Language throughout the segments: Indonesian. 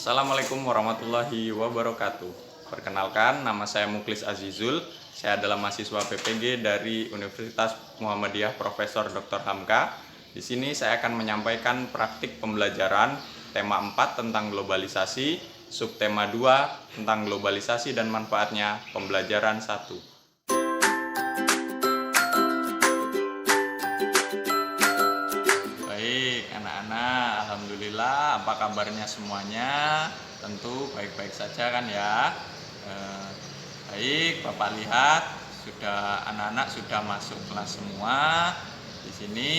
Assalamualaikum warahmatullahi wabarakatuh. Perkenalkan, nama saya Muklis Azizul. Saya adalah mahasiswa PPG dari Universitas Muhammadiyah Profesor Dr. Hamka. Di sini saya akan menyampaikan praktik pembelajaran tema 4 tentang globalisasi, subtema 2 tentang globalisasi dan manfaatnya, pembelajaran 1. Baik, anak-anak, alhamdulillah, apa kabarnya semuanya? Tentu baik-baik saja kan ya. Baik, Bapak lihat anak-anak sudah masuk kelas semua. Di sini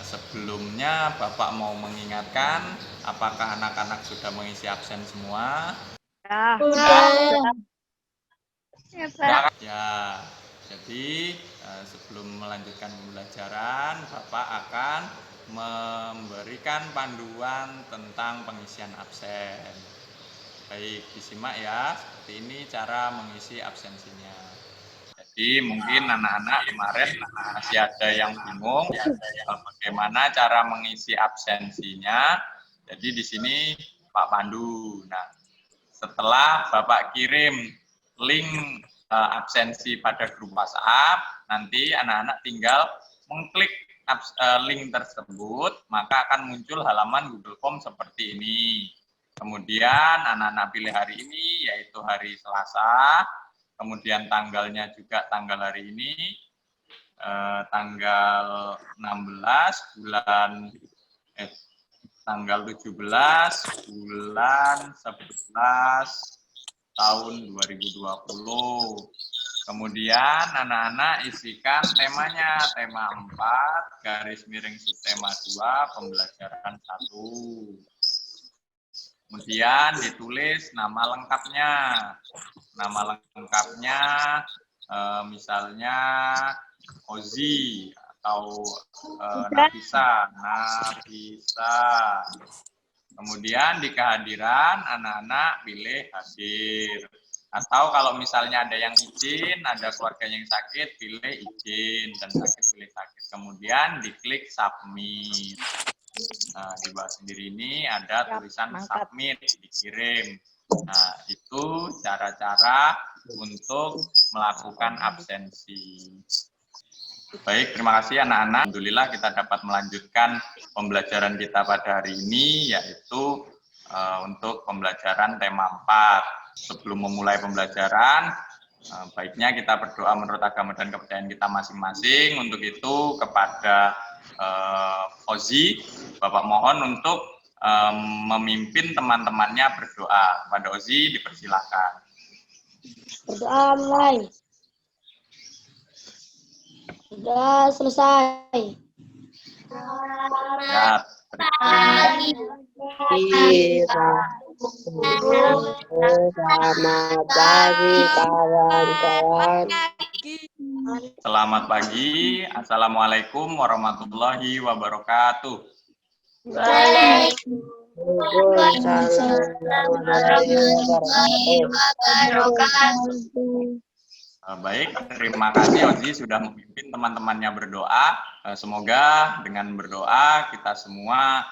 sebelumnya Bapak mau mengingatkan apakah anak-anak sudah mengisi absen semua? Sudah. Ya. Jadi sebelum melanjutkan pembelajaran, Bapak akan memberikan panduan tentang pengisian absen. Baik, disimak ya. Seperti ini cara mengisi absensinya. Jadi mungkin anak-anak kemarin masih ada yang bingung bagaimana cara mengisi absensinya. Jadi di sini Pak Pandu. Nah, setelah Bapak kirim link absensi pada grup WhatsApp, nanti anak-anak tinggal mengklik link tersebut, maka akan muncul halaman Google Form seperti ini. Kemudian anak-anak pilih hari ini, yaitu hari Selasa, kemudian tanggalnya juga tanggal hari ini, tanggal 16 bulan tanggal 17 bulan 11 tahun 2020. Kemudian anak-anak isikan temanya, tema 4, garis miring subtema 2, pembelajaran 1. Kemudian ditulis nama lengkapnya. Nama lengkapnya misalnya Ozi atau Nafisa. Kemudian di kehadiran anak-anak pilih hadir. Atau kalau misalnya ada yang izin, ada keluarga yang sakit, pilih izin, dan sakit pilih sakit. Kemudian diklik submit. Nah, di bawah sendiri ini ada tulisan submit, dikirim. Nah, itu cara-cara untuk melakukan absensi. Baik, terima kasih anak-anak. Alhamdulillah kita dapat melanjutkan pembelajaran kita pada hari ini, yaitu untuk pembelajaran tema 4. Sebelum memulai pembelajaran, baiknya kita berdoa menurut agama dan kepercayaan kita masing-masing. Untuk itu, kepada Ozi, Bapak mohon untuk memimpin teman-temannya berdoa. Kepada Ozi, dipersilakan. Berdoa mulai. Sudah selesai. Ya, Selamat pagi kawan-kawan. Selamat pagi. Assalamualaikum warahmatullahi wabarakatuh. Waalaikumsalam warahmatullahi wabarakatuh. Baik, terima kasih Ozi sudah memimpin teman-temannya berdoa. Semoga dengan berdoa kita semua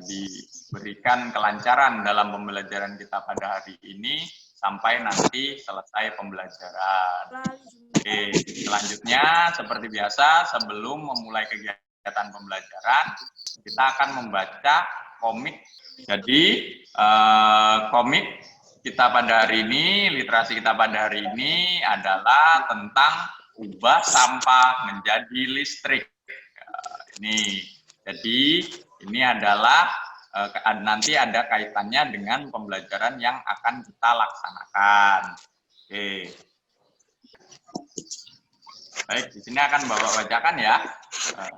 diberikan kelancaran dalam pembelajaran kita pada hari ini sampai nanti selesai pembelajaran. Oke, selanjutnya seperti biasa sebelum memulai kegiatan pembelajaran kita akan membaca komik. Jadi komik kita pada hari ini, literasi kita pada hari ini adalah tentang ubah sampah menjadi listrik. Ini adalah nanti ada kaitannya dengan pembelajaran yang akan kita laksanakan. Oke. Baik, di sini akan bacakan ya.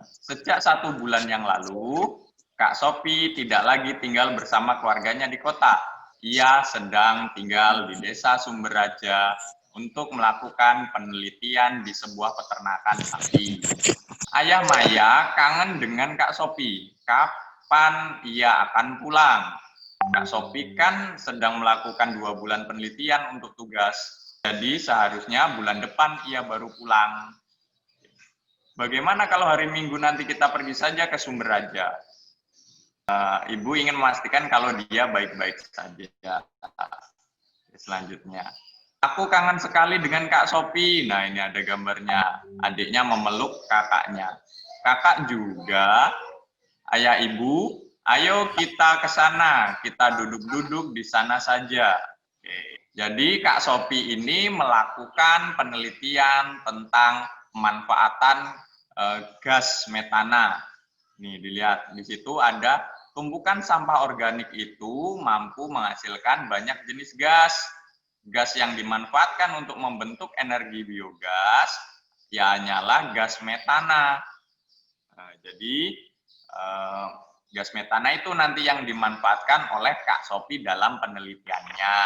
Sejak 1 bulan yang lalu, Kak Sopi tidak lagi tinggal bersama keluarganya di kota. Ia sedang tinggal di desa Sumberaja untuk melakukan penelitian di sebuah peternakan sapi. Ayah Maya kangen dengan Kak Sopi. Kapan ia akan pulang? Kak Sopi kan sedang melakukan 2 bulan penelitian untuk tugas. Jadi seharusnya bulan depan ia baru pulang. Bagaimana kalau hari Minggu nanti kita pergi saja ke Sumberaja? Ibu ingin memastikan kalau dia baik-baik saja. Selanjutnya, aku kangen sekali dengan Kak Sophie. Nah, ini ada gambarnya. Adiknya memeluk kakaknya. Kakak juga, ayah ibu, ayo kita ke sana. Kita duduk-duduk di sana saja. Oke. Jadi Kak Sophie ini melakukan penelitian tentang pemanfaatan gas metana. Nih, dilihat di situ ada tumpukan sampah organik itu mampu menghasilkan banyak jenis gas. Gas yang dimanfaatkan untuk membentuk energi biogas, ya hanyalah gas metana. Nah, jadi gas metana itu nanti yang dimanfaatkan oleh Kak Sophie dalam penelitiannya.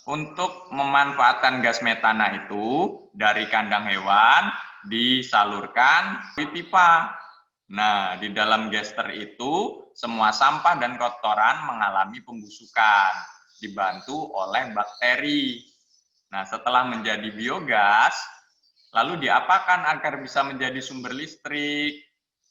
Untuk memanfaatkan gas metana itu dari kandang hewan disalurkan di pipa. Nah, di dalam gester itu semua sampah dan kotoran mengalami pembusukan, dibantu oleh bakteri. Nah, setelah menjadi biogas, lalu diapakan agar bisa menjadi sumber listrik?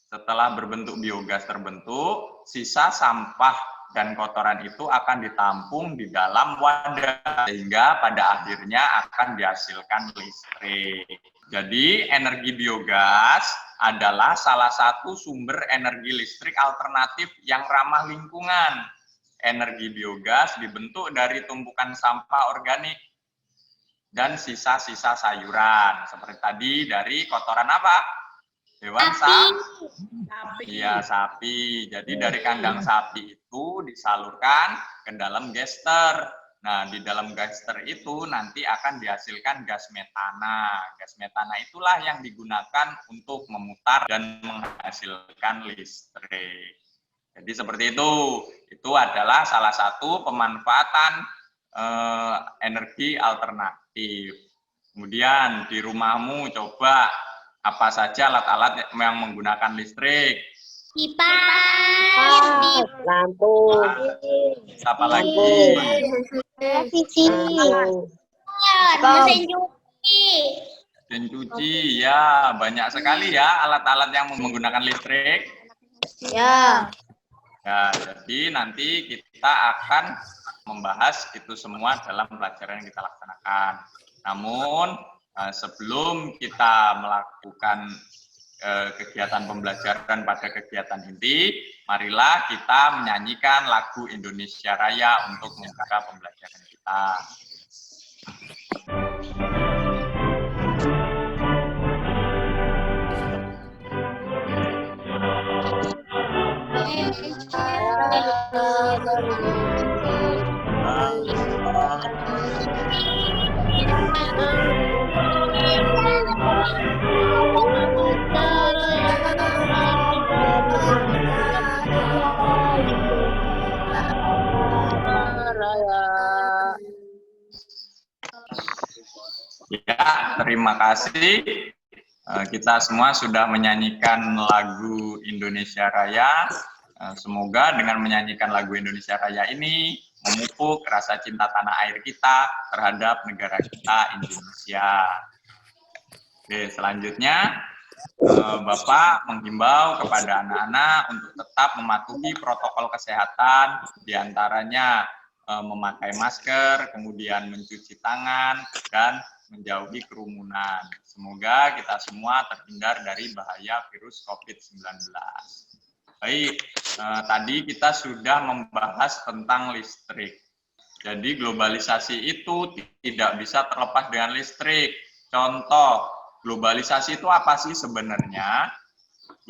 Setelah berbentuk biogas terbentuk, sisa sampah dan kotoran itu akan ditampung di dalam wadah, sehingga pada akhirnya akan dihasilkan listrik. Jadi energi biogas adalah salah satu sumber energi listrik alternatif yang ramah lingkungan. Energi biogas dibentuk dari tumpukan sampah organik dan sisa-sisa sayuran. Seperti tadi dari kotoran apa? Hewan sapi. Iya, sapi. Jadi dari kandang sapi itu disalurkan ke dalam gester. Nah, di dalam gester itu nanti akan dihasilkan gas metana. Gas metana itulah yang digunakan untuk memutar dan menghasilkan listrik. Jadi seperti itu. Itu adalah salah satu pemanfaatan energi alternatif. Kemudian di rumahmu coba apa saja alat-alat yang menggunakan listrik? Kipas, lampu, Apa lagi? televisi, mesin cuci. Mesin cuci, ya banyak sekali ya alat-alat yang menggunakan listrik. ya, Ya, jadi nanti kita akan membahas itu semua dalam pelajaran yang kita laksanakan. Namun sebelum kita melakukan kegiatan pembelajaran pada kegiatan inti, marilah kita menyanyikan lagu Indonesia Raya untuk membuka pembelajaran kita. Ya, terima kasih. Kita semua sudah menyanyikan lagu Indonesia Raya. Semoga dengan menyanyikan lagu Indonesia Raya ini memupuk rasa cinta tanah air kita terhadap negara kita, Indonesia. Oke, selanjutnya Bapak menghimbau kepada anak-anak untuk tetap mematuhi protokol kesehatan, diantaranya memakai masker, kemudian mencuci tangan, dan menjauhi kerumunan. Semoga kita semua terhindar dari bahaya virus COVID-19. Baik, tadi kita sudah membahas tentang listrik. Jadi globalisasi itu tidak bisa terlepas dengan listrik. Contoh, globalisasi itu apa sih sebenarnya?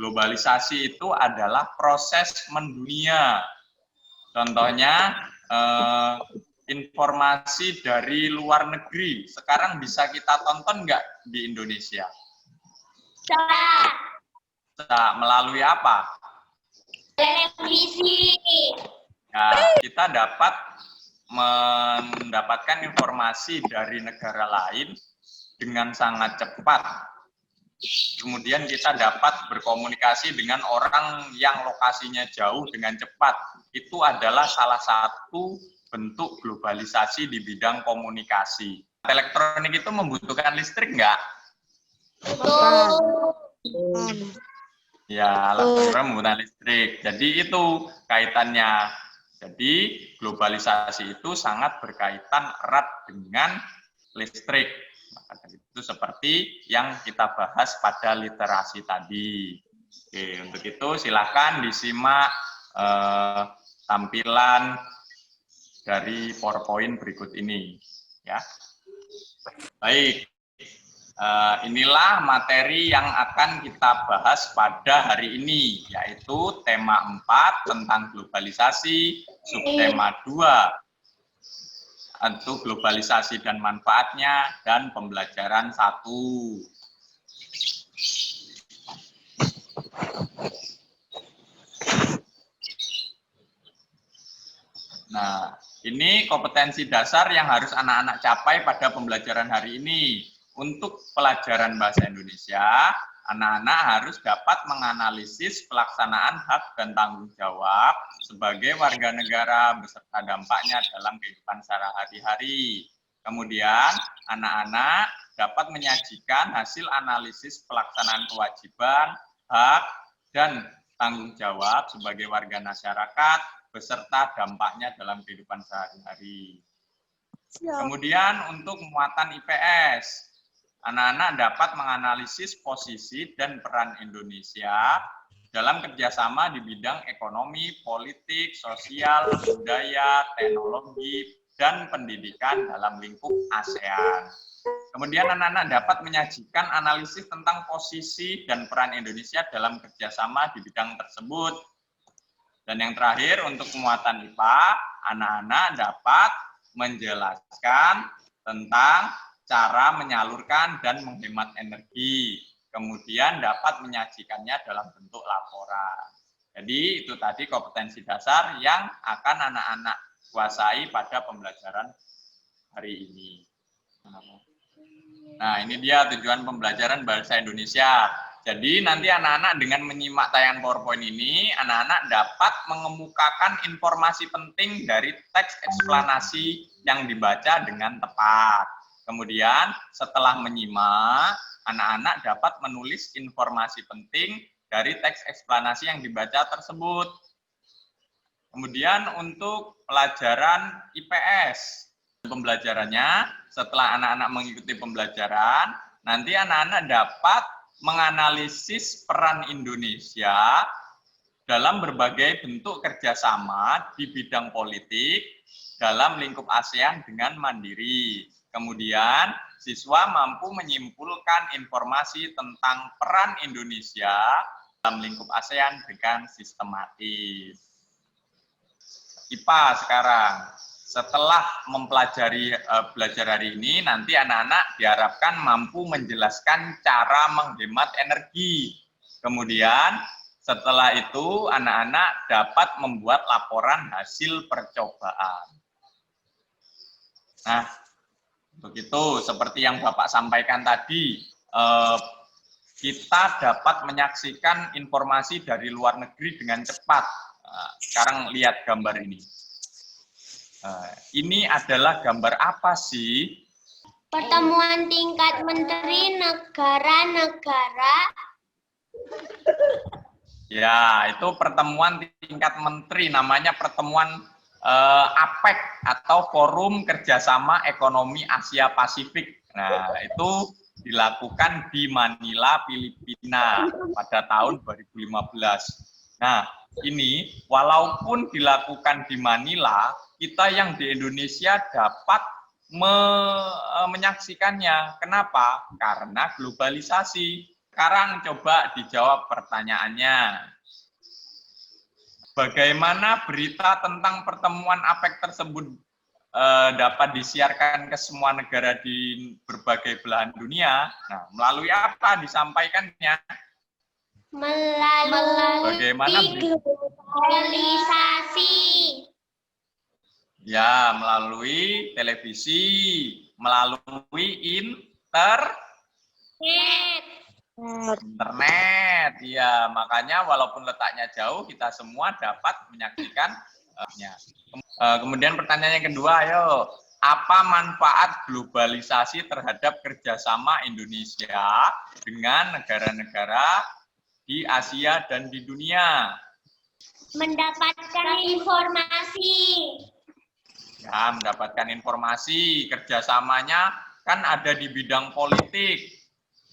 Globalisasi itu adalah proses mendunia. Contohnya, informasi dari luar negeri sekarang bisa kita tonton nggak di Indonesia? Bisa. Melalui apa? Televisi. Nah, kita dapat mendapatkan informasi dari negara lain dengan sangat cepat. Kemudian kita dapat berkomunikasi dengan orang yang lokasinya jauh dengan cepat. Itu adalah salah satu bentuk globalisasi di bidang komunikasi. Elektronik itu membutuhkan listrik nggak? Betul. Ya, alat bantu menggunakan listrik. Jadi itu kaitannya. Jadi globalisasi itu sangat berkaitan erat dengan listrik. Maka dari itu seperti yang kita bahas pada literasi tadi. Oke, untuk itu silakan disimak tampilan dari PowerPoint berikut ini. Ya, baik. Inilah materi yang akan kita bahas pada hari ini, yaitu tema 4 tentang globalisasi, subtema 2 untuk globalisasi dan manfaatnya, dan pembelajaran 1. Nah, ini kompetensi dasar yang harus anak-anak capai pada pembelajaran hari ini. Untuk pelajaran bahasa Indonesia, anak-anak harus dapat menganalisis pelaksanaan hak dan tanggung jawab sebagai warga negara beserta dampaknya dalam kehidupan sehari-hari. Kemudian, anak-anak dapat menyajikan hasil analisis pelaksanaan kewajiban, hak, dan tanggung jawab sebagai warga masyarakat beserta dampaknya dalam kehidupan sehari-hari. Kemudian untuk muatan IPS, anak-anak dapat menganalisis posisi dan peran Indonesia dalam kerjasama di bidang ekonomi, politik, sosial, budaya, teknologi, dan pendidikan dalam lingkup ASEAN. Kemudian anak-anak dapat menyajikan analisis tentang posisi dan peran Indonesia dalam kerjasama di bidang tersebut. Dan yang terakhir untuk muatan IPA, anak-anak dapat menjelaskan tentang cara menyalurkan dan menghemat energi. Kemudian dapat menyajikannya dalam bentuk laporan. Jadi itu tadi kompetensi dasar yang akan anak-anak kuasai pada pembelajaran hari ini. Nah, ini dia tujuan pembelajaran bahasa Indonesia. Jadi nanti anak-anak dengan menyimak tayangan PowerPoint ini, anak-anak dapat mengemukakan informasi penting dari teks eksplanasi yang dibaca dengan tepat. Kemudian setelah menyimak, anak-anak dapat menulis informasi penting dari teks eksplanasi yang dibaca tersebut. Kemudian untuk pelajaran IPS, pembelajarannya setelah anak-anak mengikuti pembelajaran, nanti anak-anak dapat menganalisis peran Indonesia dalam berbagai bentuk kerjasama di bidang politik dalam lingkup ASEAN dengan mandiri. Kemudian, siswa mampu menyimpulkan informasi tentang peran Indonesia dalam lingkup ASEAN dengan sistematis. IPA sekarang. Setelah mempelajari belajar hari ini, nanti anak-anak diharapkan mampu menjelaskan cara menghemat energi. Kemudian, setelah itu anak-anak dapat membuat laporan hasil percobaan. Nah, begitu seperti yang Bapak sampaikan tadi, kita dapat menyaksikan informasi dari luar negeri dengan cepat. Sekarang lihat gambar ini. Ini adalah gambar apa sih? Pertemuan tingkat menteri negara-negara. Ya, itu pertemuan tingkat menteri, namanya pertemuan APEC atau Forum Kerjasama Ekonomi Asia Pasifik. Nah, itu dilakukan di Manila, Filipina pada tahun 2015. Nah, ini walaupun dilakukan di Manila, kita yang di Indonesia dapat menyaksikannya. Kenapa? Karena globalisasi. Sekarang coba dijawab pertanyaannya. Bagaimana berita tentang pertemuan APEC tersebut dapat disiarkan ke semua negara di berbagai belahan dunia? Nah, melalui apa disampaikannya? Melalui globalisasi. Ya, melalui televisi, melalui internet. Ya, makanya walaupun letaknya jauh, kita semua dapat menyaksikan. Kemudian pertanyaan yang kedua, ayo, apa manfaat globalisasi terhadap kerjasama Indonesia dengan negara-negara di Asia dan di dunia? Mendapatkan informasi. Ya, mendapatkan informasi. Kerjasamanya kan ada di bidang politik,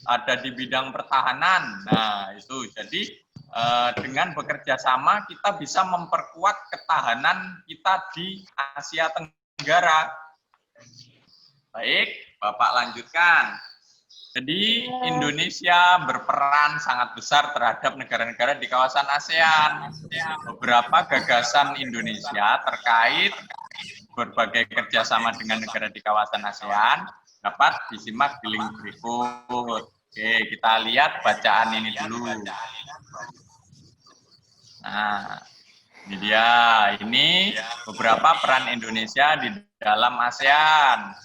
ada di bidang pertahanan. Nah, itu. Jadi, dengan bekerja sama, kita bisa memperkuat ketahanan kita di Asia Tenggara. Baik, Bapak lanjutkan. Jadi Indonesia berperan sangat besar terhadap negara-negara di kawasan ASEAN. Beberapa gagasan Indonesia terkait berbagai kerjasama dengan negara di kawasan ASEAN dapat disimak di link berikut. Oke, kita lihat bacaan ini dulu. Nah, ini dia. Ini beberapa peran Indonesia di dalam ASEAN.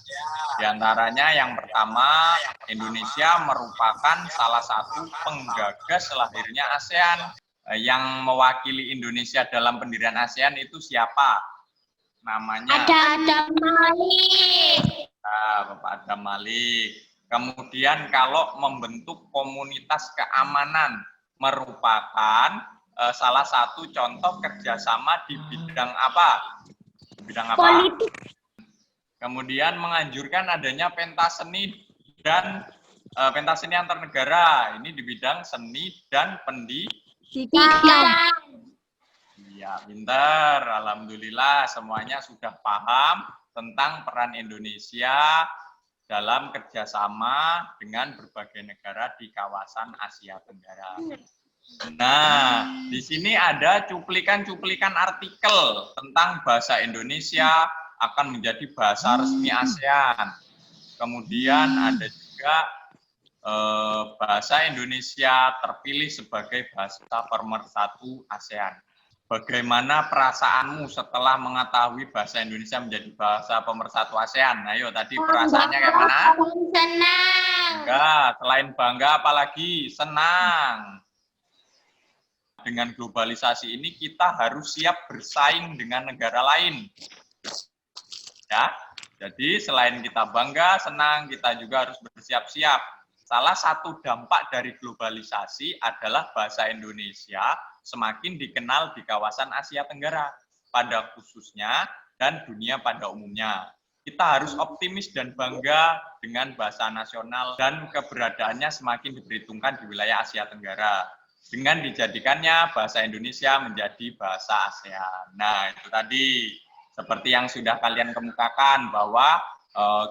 Di antaranya yang pertama, Indonesia merupakan salah satu penggagas lahirnya ASEAN. Yang mewakili Indonesia dalam pendirian ASEAN itu siapa? Namanya Adam Malik. Bapak Adam Malik. Kemudian kalau membentuk komunitas keamanan merupakan salah satu contoh kerjasama di bidang apa? Bidang apa? Politik. Kemudian menganjurkan adanya pentas seni dan pentas seni antar negara. Ini di bidang seni dan pendidikan. Iya, pintar. Alhamdulillah semuanya sudah paham tentang peran Indonesia dalam kerjasama dengan berbagai negara di kawasan Asia Tenggara. Nah, di sini ada cuplikan-cuplikan artikel tentang bahasa Indonesia akan menjadi bahasa resmi ASEAN. Kemudian ada juga bahasa Indonesia terpilih sebagai bahasa pemersatu ASEAN. Bagaimana perasaanmu setelah mengetahui bahasa Indonesia menjadi bahasa pemersatu ASEAN? Ayo tadi perasaannya kayak mana? Senang. Enggak, selain bangga apalagi senang. Dengan globalisasi ini kita harus siap bersaing dengan negara lain. Ya, jadi selain kita bangga, senang, kita juga harus bersiap-siap. Salah satu dampak dari globalisasi adalah bahasa Indonesia semakin dikenal di kawasan Asia Tenggara pada khususnya dan dunia pada umumnya. Kita harus optimis dan bangga dengan bahasa nasional dan keberadaannya semakin diperhitungkan di wilayah Asia Tenggara dengan dijadikannya bahasa Indonesia menjadi bahasa ASEAN. Nah, itu tadi seperti yang sudah kalian kemukakan bahwa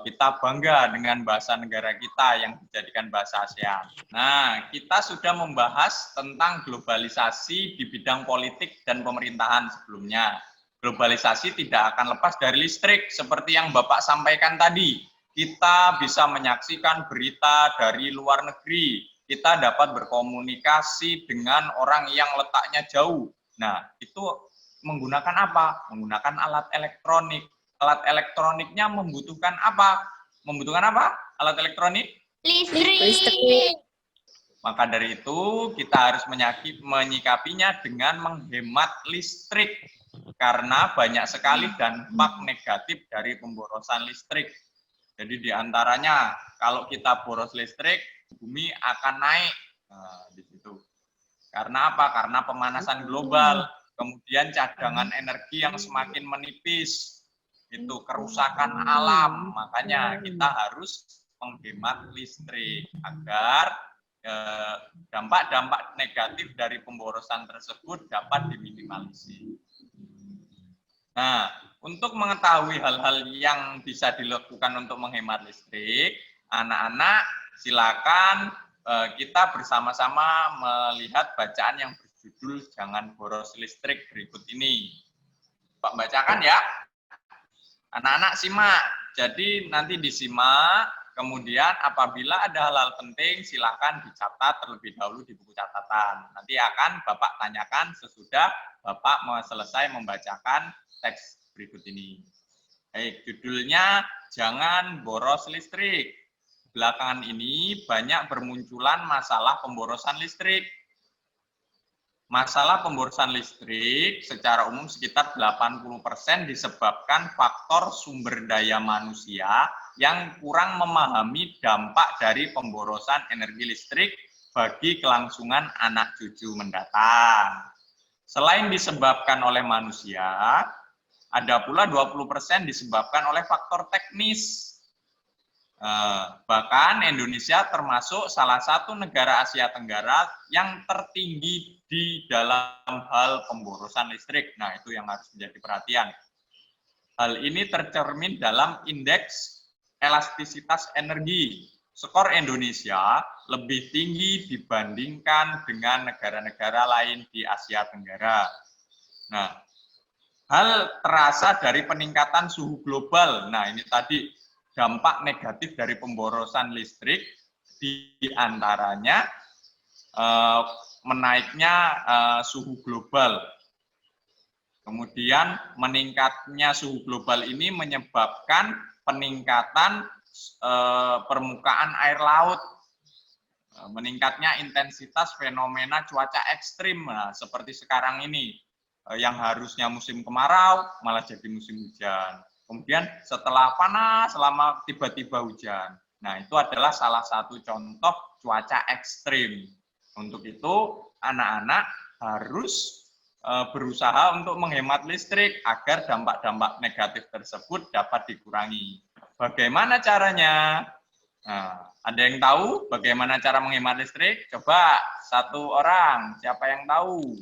kita bangga dengan bahasa negara kita yang dijadikan bahasa ASEAN. Nah, kita sudah membahas tentang globalisasi di bidang politik dan pemerintahan sebelumnya. Globalisasi tidak akan lepas dari listrik, seperti yang Bapak sampaikan tadi. Kita bisa menyaksikan berita dari luar negeri. Kita dapat berkomunikasi dengan orang yang letaknya jauh. Nah, itu menggunakan apa? Menggunakan alat elektronik. Alat elektroniknya membutuhkan apa? Membutuhkan apa? Alat elektronik? Listrik. Maka dari itu kita harus menyikapinya dengan menghemat listrik. Karena banyak sekali dampak negatif dari pemborosan listrik. Jadi diantaranya kalau kita boros listrik, bumi akan naik. Nah, di situ. Karena apa? Karena pemanasan global. Kemudian cadangan energi yang semakin menipis. Itu kerusakan alam, makanya kita harus menghemat listrik agar dampak-dampak negatif dari pemborosan tersebut dapat diminimalisir. Nah, untuk mengetahui hal-hal yang bisa dilakukan untuk menghemat listrik, anak-anak silakan kita bersama-sama melihat bacaan yang berjudul "Jangan Boros Listrik" berikut ini. Pak bacakan ya. Anak-anak simak, jadi nanti disimak, kemudian apabila ada hal-hal penting silakan dicatat terlebih dahulu di buku catatan. Nanti akan Bapak tanyakan sesudah Bapak selesai membacakan teks berikut ini. Baik, judulnya Jangan Boros Listrik. Belakangan ini banyak bermunculan masalah pemborosan listrik. Masalah pemborosan listrik secara umum sekitar 80% disebabkan faktor sumber daya manusia yang kurang memahami dampak dari pemborosan energi listrik bagi kelangsungan anak cucu mendatang. Selain disebabkan oleh manusia, ada pula 20% disebabkan oleh faktor teknis. Bahkan Indonesia termasuk salah satu negara Asia Tenggara yang tertinggi di dalam hal pemborosan listrik. Nah, itu yang harus menjadi perhatian. Hal ini tercermin dalam indeks elastisitas energi. Skor Indonesia lebih tinggi dibandingkan dengan negara-negara lain di Asia Tenggara. Nah, hal terasa dari peningkatan suhu global. Nah, ini tadi dampak negatif dari pemborosan listrik diantaranya menaiknya suhu global. Kemudian meningkatnya suhu global ini menyebabkan peningkatan permukaan air laut, meningkatnya intensitas fenomena cuaca ekstrim, seperti sekarang ini, yang harusnya musim kemarau malah jadi musim hujan. Kemudian setelah panas, lama tiba-tiba hujan. Nah, itu adalah salah satu contoh cuaca ekstrim. Untuk itu, anak-anak harus berusaha untuk menghemat listrik agar dampak-dampak negatif tersebut dapat dikurangi. Bagaimana caranya? Nah, ada yang tahu bagaimana cara menghemat listrik? Coba satu orang, siapa yang tahu?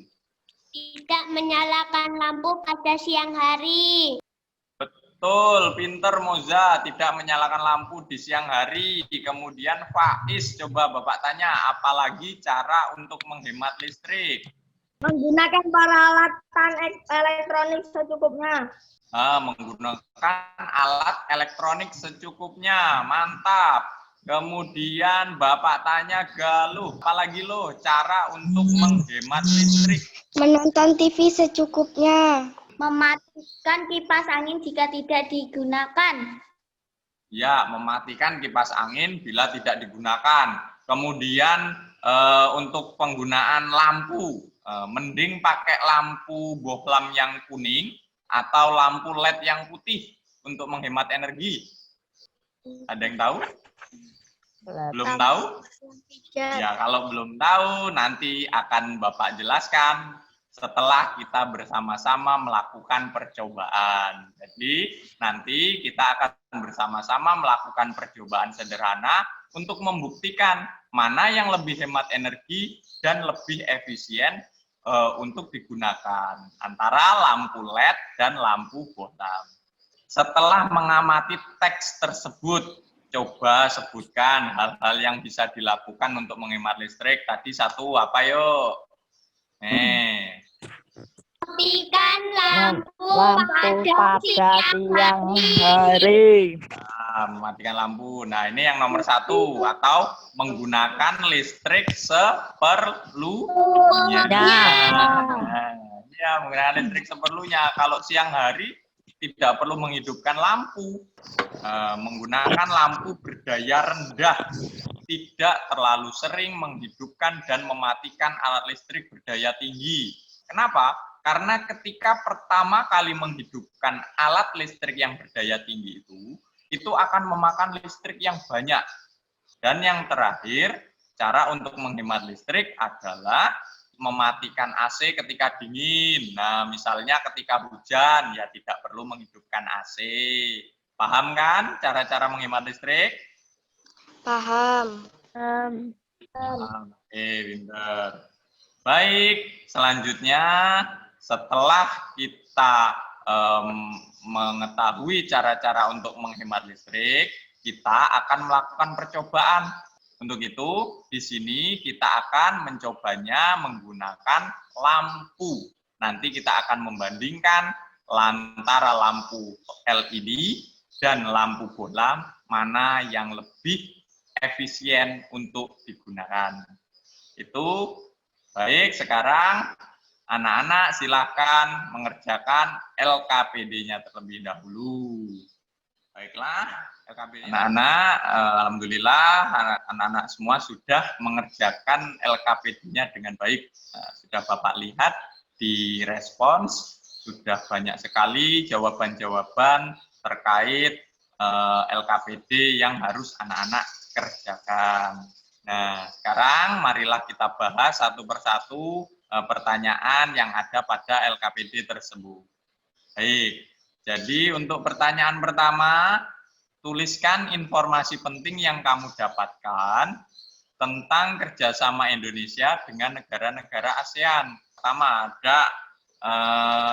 Tidak menyalakan lampu pada siang hari. Betul, pinter Moza, tidak menyalakan lampu di siang hari. Kemudian Faiz, coba Bapak tanya, apalagi cara untuk menghemat listrik? Menggunakan peralatan elektronik secukupnya. Menggunakan alat elektronik secukupnya, mantap. Kemudian Bapak tanya Galuh, apalagi loh cara untuk menghemat listrik? Menonton TV secukupnya. Mematikan kipas angin jika tidak digunakan. Ya, mematikan kipas angin bila tidak digunakan. Kemudian untuk penggunaan lampu, mending pakai lampu bohlam yang kuning atau lampu LED yang putih untuk menghemat energi. Ada yang tahu? Belum tahu? Ya, kalau belum tahu nanti akan Bapak jelaskan setelah kita bersama-sama melakukan percobaan. Jadi nanti kita akan bersama-sama melakukan percobaan sederhana untuk membuktikan mana yang lebih hemat energi dan lebih efisien untuk digunakan antara lampu LED dan lampu bohlam. Setelah mengamati teks tersebut, coba sebutkan hal-hal yang bisa dilakukan untuk menghemat listrik. Tadi satu apa yuk? Matikan lampu pada siang hari. Mematikan lampu. Nah, ini yang nomor satu. Atau menggunakan listrik seperlunya. Ya, menggunakan listrik seperlunya. Kalau siang hari tidak perlu menghidupkan lampu. Menggunakan lampu berdaya rendah. Tidak terlalu sering menghidupkan dan mematikan alat listrik berdaya tinggi. Kenapa? Karena ketika pertama kali menghidupkan alat listrik yang berdaya tinggi itu akan memakan listrik yang banyak. Dan yang terakhir, cara untuk menghemat listrik adalah mematikan AC ketika dingin. Nah, misalnya ketika hujan, ya tidak perlu menghidupkan AC. Paham kan cara-cara menghemat listrik? Paham. Oke, pinter. Baik, selanjutnya setelah kita mengetahui cara-cara untuk menghemat listrik, kita akan melakukan percobaan. Untuk itu, di sini kita akan mencobanya menggunakan lampu. Nanti kita akan membandingkan antara lampu LED dan lampu bohlam, mana yang lebih efisien untuk digunakan. Itu baik, sekarang anak-anak silakan mengerjakan LKPD-nya terlebih dahulu. Baiklah, LKPD. Anak-anak, alhamdulillah anak-anak semua sudah mengerjakan LKPD-nya dengan baik. Sudah Bapak lihat di respons, sudah banyak sekali jawaban-jawaban terkait LKPD yang harus anak-anak kerjakan. Nah, sekarang marilah kita bahas satu persatu pertanyaan yang ada pada LKPD tersebut. Baik, jadi untuk pertanyaan pertama, tuliskan informasi penting yang kamu dapatkan tentang kerjasama Indonesia dengan negara-negara ASEAN. Pertama, ada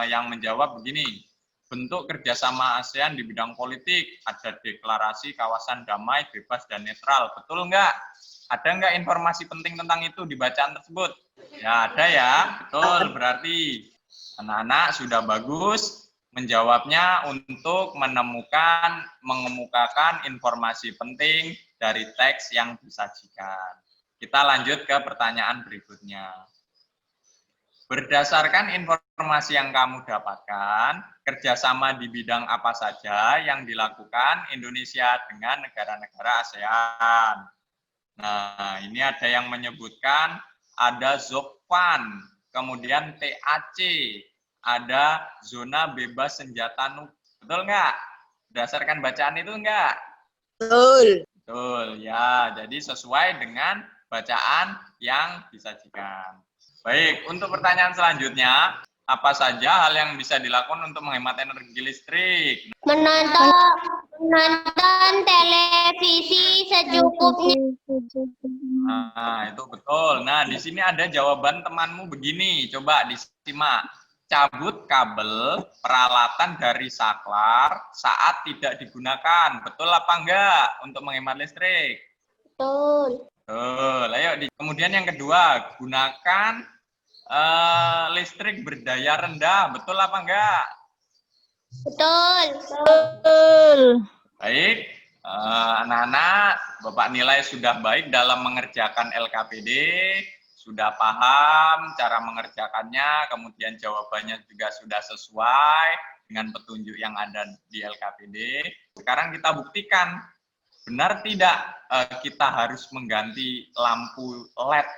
yang menjawab begini, bentuk kerjasama ASEAN di bidang politik, ada deklarasi kawasan damai, bebas, dan netral. Betul enggak? Ada enggak informasi penting tentang itu di bacaan tersebut? Ya, ada ya. Betul, berarti anak-anak sudah bagus menjawabnya untuk mengemukakan informasi penting dari teks yang disajikan. Kita lanjut ke pertanyaan berikutnya. Berdasarkan informasi yang kamu dapatkan, kerjasama di bidang apa saja yang dilakukan Indonesia dengan negara-negara ASEAN. Nah, ini ada yang menyebutkan ada ZOKFAN, kemudian TAC, ada zona bebas senjata nuklir. Betul nggak? Berdasarkan bacaan itu nggak? Betul. Betul, ya. Jadi sesuai dengan bacaan yang disajikan. Baik, untuk pertanyaan selanjutnya, apa saja hal yang bisa dilakukan untuk menghemat energi listrik? Menonton televisi secukupnya. Nah, itu betul. Nah, di sini ada jawaban temanmu begini. Coba disimak. Cabut kabel peralatan dari saklar saat tidak digunakan. Betul apa enggak untuk menghemat listrik? Betul. Betul. Ayo, kemudian yang kedua, gunakan listrik berdaya rendah. Betul apa enggak? Betul. Betul. Baik, anak-anak, Bapak nilai sudah baik dalam mengerjakan LKPD, sudah paham cara mengerjakannya, kemudian jawabannya juga sudah sesuai dengan petunjuk yang ada di LKPD. Sekarang kita buktikan, benar tidak kita harus mengganti lampu LED,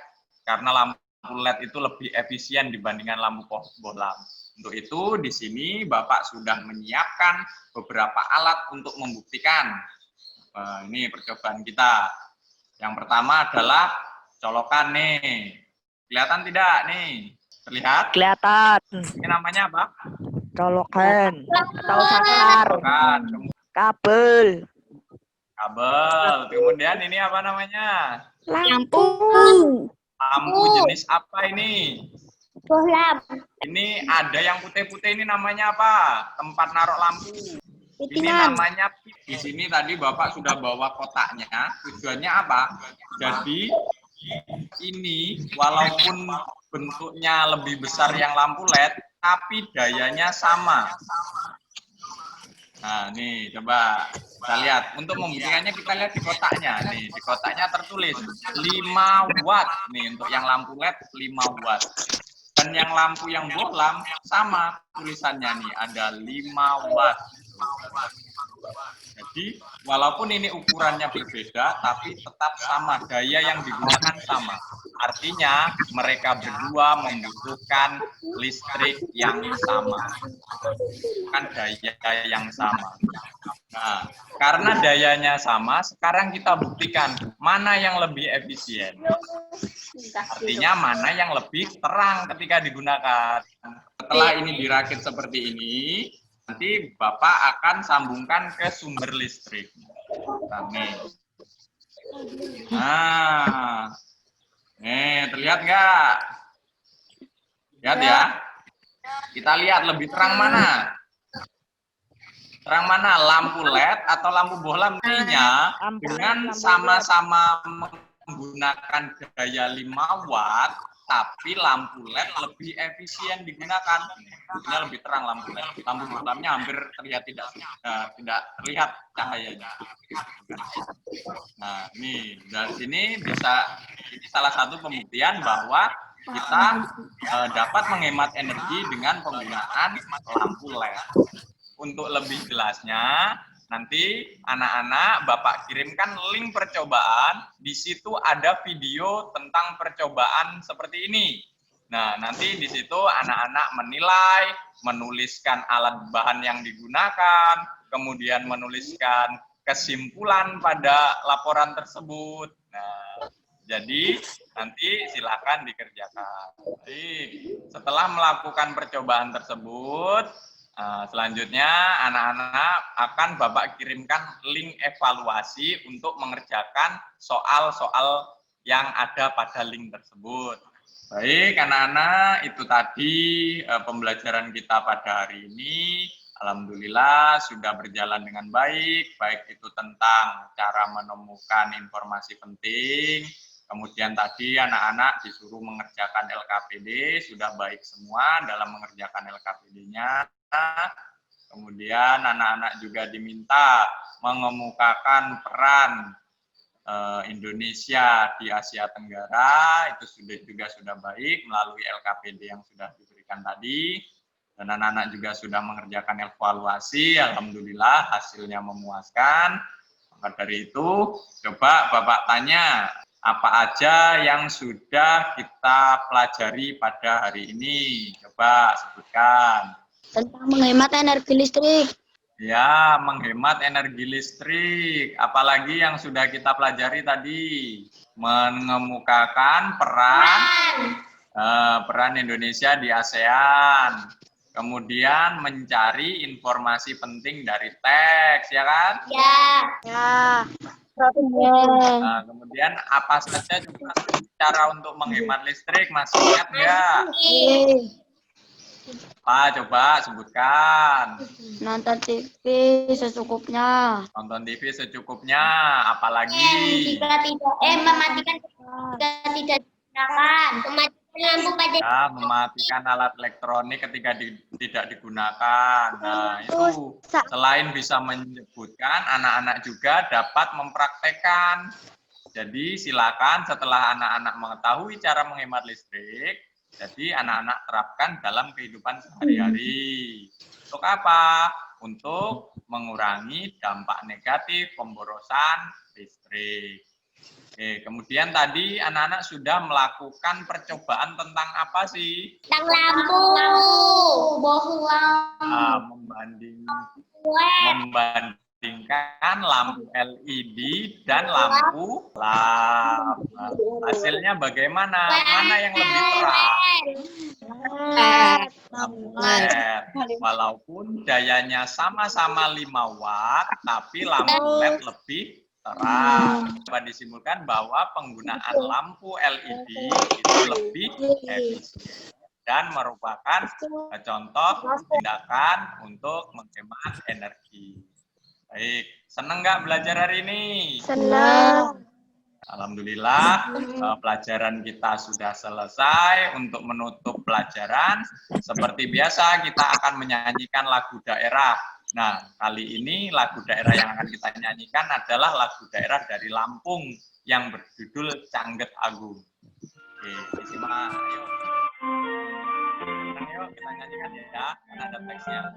karena lampu LED itu lebih efisien dibandingkan lampu bohlam. Untuk itu, di sini Bapak sudah menyiapkan beberapa alat untuk membuktikan. Ini percobaan kita. Yang pertama adalah colokan nih. Kelihatan tidak nih? Terlihat? Kelihatan. Ini namanya apa? Colokan. Atau saklar. Colokan. Kabel. Kabel. Kemudian ini apa namanya? Lampu. Lampu jenis apa ini? Bohlam. Ini ada yang putih-putih, ini namanya apa? Tempat naruh lampu. Ini namanya, di sini tadi Bapak sudah bawa kotaknya. Tujuannya apa? Jadi ini walaupun bentuknya lebih besar yang lampu LED, tapi dayanya sama. Nah, nih coba kita lihat. Untuk membuktikannya kita lihat di kotaknya. Nih, di kotaknya tertulis 5 watt. Nih, untuk yang lampu LED 5 watt. Dan yang lampu yang bohlam sama tulisannya nih, ada 5 watt. Jadi walaupun ini ukurannya berbeda, tapi tetap sama, daya yang digunakan sama. Artinya mereka berdua membutuhkan listrik yang sama, bukan daya yang sama. Nah, karena dayanya sama, sekarang kita buktikan mana yang lebih efisien. Artinya mana yang lebih terang ketika digunakan. Setelah ini dirakit seperti ini, nanti Bapak akan sambungkan ke sumber listrik. Nah, nih terlihat nggak? Lihat ya. Kita lihat lebih terang mana? Terang mana? Lampu LED atau lampu bohlam? Artinya dengan sama-sama menggunakan daya 5 watt, tapi lampu LED lebih efisien digunakan. Ini lebih terang lampu LED. Lampu bohlamnya hampir terlihat tidak terlihat cahayanya. Nah, ini dari sini ini salah satu pembuktian bahwa kita dapat menghemat energi dengan penggunaan lampu LED. Untuk lebih jelasnya, nanti anak-anak Bapak kirimkan link percobaan, di situ ada video tentang percobaan seperti ini. Nah, nanti di situ anak-anak menilai, menuliskan alat bahan yang digunakan, kemudian menuliskan kesimpulan pada laporan tersebut. Nah, Jadi nanti silakan dikerjakan. Baik. Setelah melakukan percobaan tersebut, selanjutnya anak-anak akan Bapak kirimkan link evaluasi untuk mengerjakan soal-soal yang ada pada link tersebut. Baik, anak-anak, itu tadi pembelajaran kita pada hari ini. Alhamdulillah sudah berjalan dengan baik, baik itu tentang cara menemukan informasi penting, kemudian tadi anak-anak disuruh mengerjakan LKPD, sudah baik semua dalam mengerjakan LKPD-nya. Kemudian anak-anak juga diminta mengemukakan peran Indonesia di Asia Tenggara, itu juga sudah baik melalui LKPD yang sudah diberikan tadi. Dan anak-anak juga sudah mengerjakan evaluasi, alhamdulillah hasilnya memuaskan. Maka dari itu, coba Bapak tanya, apa aja yang sudah kita pelajari pada hari ini? Coba sebutkan. Tentang menghemat energi listrik. Ya, menghemat energi listrik. Apalagi yang sudah kita pelajari tadi? Mengemukakan peran Indonesia di ASEAN. Kemudian mencari informasi penting dari teks, ya kan? Ya. Nah, kemudian apa saja juga cara untuk menghemat listrik? Masih ingat nggak? Pak, coba sebutkan. Nonton TV secukupnya. Nonton TV secukupnya. Apalagi? Mematikan jika tidak digunakan. Mematikan lampu pada. Ya, mematikan alat elektronik ketika tidak digunakan. Nah, itu selain bisa menyebutkan, anak-anak juga dapat mempraktekkan. Jadi silakan setelah anak-anak mengetahui cara menghemat listrik, jadi anak-anak terapkan dalam kehidupan sehari-hari. Untuk apa? Untuk mengurangi dampak negatif pemborosan listrik. Oke, kemudian tadi anak-anak sudah melakukan percobaan tentang apa sih? Tentang lampu. Bohong. Membandingkan lampu LED dan lampu lamp. Hasilnya bagaimana? Mana yang lebih terang? Lampu LED. Walaupun dayanya sama-sama 5 watt, tapi lampu LED lebih terang. Coba disimpulkan bahwa penggunaan lampu LED itu lebih efisien dan merupakan contoh tindakan untuk menghemat energi. Baik, senang nggak belajar hari ini? Senang. Alhamdulillah, pelajaran kita sudah selesai. Untuk menutup pelajaran, seperti biasa kita akan menyanyikan lagu daerah. Nah, kali ini lagu daerah yang akan kita nyanyikan adalah lagu daerah dari Lampung yang berjudul Cangget Agung. Oke, disimak. Ayo. Ayo kita nyanyikan ya, karena ada teksnya.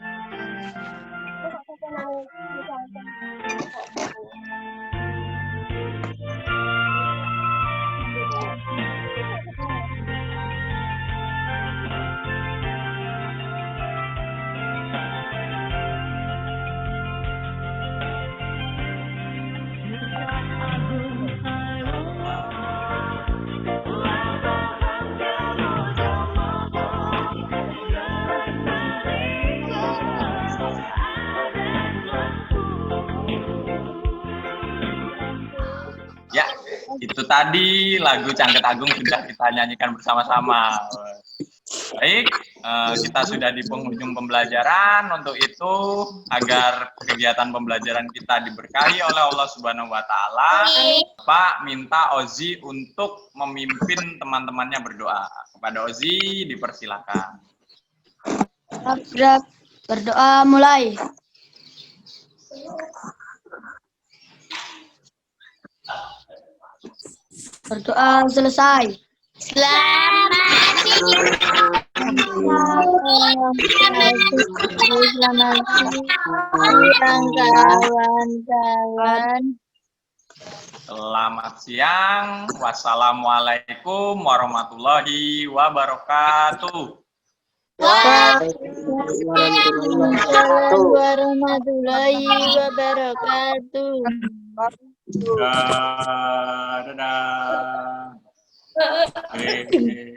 Ya, itu tadi lagu Cangget Agung sudah kita nyanyikan bersama-sama. Baik, kita sudah di penghujung pembelajaran. Untuk itu, agar kegiatan pembelajaran kita diberkahi oleh Allah Subhanahu wa Ta'ala, Pak minta Ozi untuk memimpin teman-temannya berdoa. Kepada Ozi, dipersilakan. Berdoa mulai. Berdoa selesai. Selamat kawan-kawan. Selamat siang. Wassalamualaikum warahmatullahi wabarakatuh. Waalaikumsalam warahmatullahi wabarakatuh. Dadah. Oke.